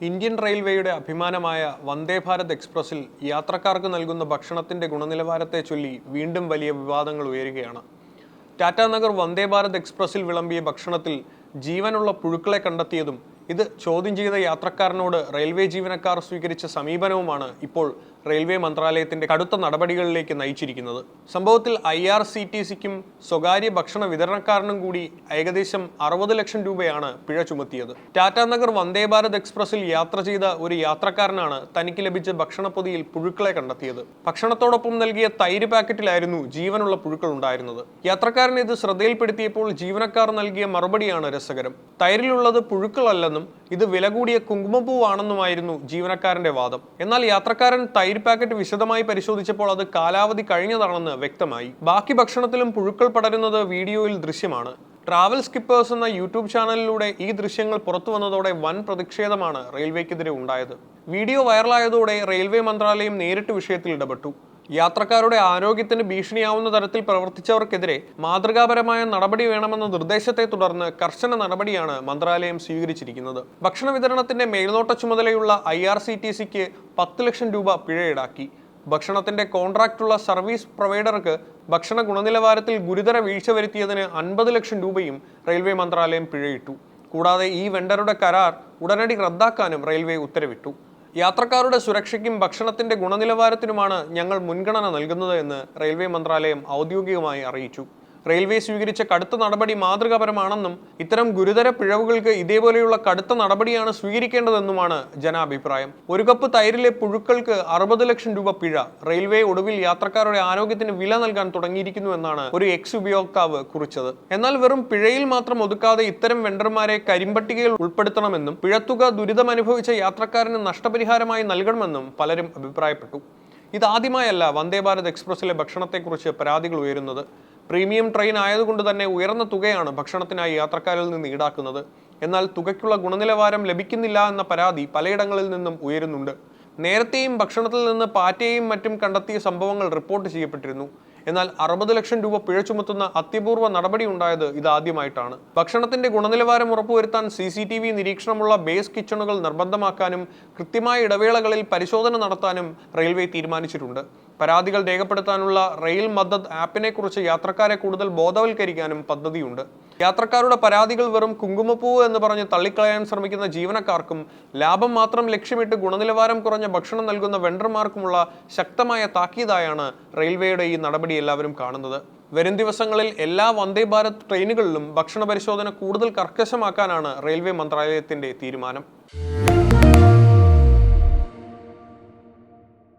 Indian റെയിൽവേയുടെ അഭിമാനമായ വന്ദേ ഭാരത് എക്സ്പ്രസിൽ യാത്രക്കാർക്ക് നൽകുന്ന ഭക്ഷണത്തിന്റെ ഗുണനിലവാരത്തെ ചൊല്ലി വീണ്ടും വലിയ വിവാദങ്ങൾ ഉയരുകയാണ്. ടാറ്റാനഗർ വന്ദേ ഭാരത് എക്സ്പ്രസിൽ വിളമ്പിയ ഭക്ഷണത്തിൽ ജീവനുള്ള പുഴുക്കളെ കണ്ടെത്തിയതും ഇത് ചോദ്യം ചെയ്ത യാത്രക്കാരനോട് റെയിൽവേ ജീവനക്കാർ സ്വീകരിച്ച സമീപനവുമാണ് ഇപ്പോൾ റെയിൽവേ മന്ത്രാലയത്തിന്റെ കടുത്ത നടപടികളിലേക്ക് നയിച്ചിരിക്കുന്നത്. സംഭവത്തിൽ IRCTCക്കും സ്വകാര്യ ഭക്ഷണ വിതരണക്കാരനും കൂടി ഏകദേശം 60 ലക്ഷം രൂപയാണ് പിഴ ചുമത്തിയത്. ടാറ്റാനഗർ വന്ദേ ഭാരത് എക്സ്പ്രസിൽ യാത്ര ചെയ്ത ഒരു യാത്രക്കാരനാണ് തനിക്ക് ലഭിച്ച ഭക്ഷണപ്പൊതിയിൽ പുഴുക്കളെ കണ്ടെത്തിയത്. ഭക്ഷണത്തോടൊപ്പം നൽകിയ തൈര് പാക്കറ്റിലായിരുന്നു ജീവനുള്ള പുഴുക്കൾ ഉണ്ടായിരുന്നത്. യാത്രക്കാരൻ ഇത് ശ്രദ്ധയിൽപ്പെടുത്തിയപ്പോൾ ജീവനക്കാർ നൽകിയ മറുപടിയാണ് രസകരം. തൈരിലുള്ളത് പുഴുക്കളല്ലെന്നും ഇത് വില കൂടിയ കുങ്കുമപ്പൂവാണെന്നുമായിരുന്നു ജീവനക്കാരന്റെ വാദം. എന്നാൽ യാത്രക്കാരൻ തൈര് പാക്കറ്റ് വിശദമായി പരിശോധിച്ചപ്പോൾ അത് കാലാവധി കഴിഞ്ഞതാണെന്ന് വ്യക്തമായി. ബാക്കി ഭക്ഷണത്തിലും പുഴുക്കൾ പടരുന്നത് വീഡിയോയിൽ ദൃശ്യമാണ്. ട്രാവൽ സ്കിപ്പേഴ്സ് എന്ന യൂട്യൂബ് ചാനലിലൂടെ ഈ ദൃശ്യങ്ങൾ പുറത്തു വന്നതോടെ വൻ പ്രതിഷേധമാണ് റെയിൽവേക്കെതിരെ ഉണ്ടായത്. വീഡിയോ വൈറലായതോടെ റെയിൽവേ മന്ത്രാലയം നേരിട്ട് വിഷയത്തിൽ ഇടപെട്ടു. യാത്രക്കാരുടെ ആരോഗ്യത്തിന് ഭീഷണിയാവുന്ന തരത്തിൽ പ്രവർത്തിച്ചവർക്കെതിരെ മാതൃകാപരമായ നടപടി വേണമെന്ന നിർദ്ദേശത്തെ തുടർന്ന് കർശന നടപടിയാണ് മന്ത്രാലയം സ്വീകരിച്ചിരിക്കുന്നത്. ഭക്ഷണ വിതരണത്തിന്റെ മേൽനോട്ട ചുമതലയുള്ള IRCTCക്ക് 10 ലക്ഷം രൂപ പിഴ ഈടാക്കി. ഭക്ഷണത്തിന്റെ കോൺട്രാക്റ്റുള്ള സർവീസ് പ്രൊവൈഡർക്ക് ഭക്ഷണ ഗുണനിലവാരത്തിൽ ഗുരുതര വീഴ്ച വരുത്തിയതിന് 50 ലക്ഷം രൂപയും റെയിൽവേ മന്ത്രാലയം പിഴയിട്ടു. കൂടാതെ ഈ വെണ്ടറുടെ കരാർ ഉടനടി റദ്ദാക്കാനും റെയിൽവേ ഉത്തരവിട്ടു. യാത്രക്കാരുടെ സുരക്ഷയ്ക്കും ഭക്ഷണത്തിന്റെ ഗുണനിലവാരത്തിനുമാണ് ഞങ്ങൾ മുൻഗണന നൽകുന്നത് എന്ന് റെയിൽവേ മന്ത്രാലയം ഔദ്യോഗികമായി അറിയിച്ചു. റെയിൽവേ സ്വീകരിച്ച കടുത്ത നടപടി മാതൃകാപരമാണെന്നും ഇത്തരം ഗുരുതര പിഴവുകൾക്ക് ഇതേപോലെയുള്ള കടുത്ത നടപടിയാണ് സ്വീകരിക്കേണ്ടതെന്നുമാണ് ജനാഭിപ്രായം. ഒരു കപ്പ് തൈരിലെ പുഴുക്കൾക്ക് 60 ലക്ഷം രൂപ പിഴ. റെയിൽവേ ഒടുവിൽ യാത്രക്കാരുടെ ആരോഗ്യത്തിന് വില നൽകാൻ തുടങ്ങിയിരിക്കുന്നുവെന്നാണ് ഒരു എക്സ് ഉപയോക്താവ് കുറിച്ചത്. എന്നാൽ വെറും പിഴയിൽ മാത്രം ഒതുക്കാതെ ഇത്തരം വെണ്ടർമാരെ കരിമ്പട്ടികയിൽ ഉൾപ്പെടുത്തണമെന്നും പിഴത്തുക ദുരിതമനുഭവിച്ച യാത്രക്കാരന് നഷ്ടപരിഹാരമായി നൽകണമെന്നും പലരും അഭിപ്രായപ്പെട്ടു. ഇതാദ്യമായല്ല വന്ദേ ഭാരത് എക്സ്പ്രസിലെ ഭക്ഷണത്തെക്കുറിച്ച് പരാതികൾ ഉയരുന്നത്. പ്രീമിയം ട്രെയിൻ ആയതുകൊണ്ട് തന്നെ ഉയർന്ന തുകയാണ് ഭക്ഷണത്തിനായി യാത്രക്കാരിൽ നിന്ന് ഈടാക്കുന്നത്. എന്നാൽ തുകയ്ക്കുള്ള ഗുണനിലവാരം ലഭിക്കുന്നില്ല എന്ന പരാതി പലയിടങ്ങളിൽ നിന്നും ഉയരുന്നുണ്ട്. നേരത്തെയും ഭക്ഷണത്തിൽ നിന്ന് പാറ്റയും മറ്റും കണ്ടെത്തിയ സംഭവങ്ങൾ റിപ്പോർട്ട് ചെയ്യപ്പെട്ടിരുന്നു. എന്നാൽ 60 ലക്ഷം രൂപ പിഴ ചുമത്തുന്ന അത്യപൂർവ നടപടി ഉണ്ടായത് ഇതാദ്യമായിട്ടാണ്. ഭക്ഷണത്തിന്റെ ഗുണനിലവാരം ഉറപ്പുവരുത്താൻ CCTV നിരീക്ഷണമുള്ള ബേസ് കിച്ചണുകൾ നിർബന്ധമാക്കാനും കൃത്യമായ ഇടവേളകളിൽ പരിശോധന നടത്താനും റെയിൽവേ തീരുമാനിച്ചിട്ടുണ്ട്. പരാതികൾ രേഖപ്പെടുത്താനുള്ള റെയിൽ മദദ് ആപ്പിനെ കുറിച്ച് യാത്രക്കാരെ കൂടുതൽ ബോധവൽക്കരിക്കാനും പദ്ധതിയുണ്ട്. യാത്രക്കാരുടെ പരാതികൾ വെറും കുങ്കുമപ്പൂവ് എന്ന് പറഞ്ഞ് തള്ളിക്കളയാൻ ശ്രമിക്കുന്ന ജീവനക്കാർക്കും ലാഭം മാത്രം ലക്ഷ്യമിട്ട് ഗുണനിലവാരം കുറഞ്ഞ ഭക്ഷണം നൽകുന്ന വെണ്ടർമാർക്കുമുള്ള ശക്തമായ താക്കീതായാണ് റെയിൽവേയുടെ ഈ നടപടി എല്ലാവരും കാണുന്നത്. വരും ദിവസങ്ങളിൽ എല്ലാ വന്ദേ ഭാരത് ട്രെയിനുകളിലും ഭക്ഷണ പരിശോധന കൂടുതൽ കർക്കശമാക്കാനാണ് റെയിൽവേ മന്ത്രാലയത്തിന്റെ തീരുമാനം.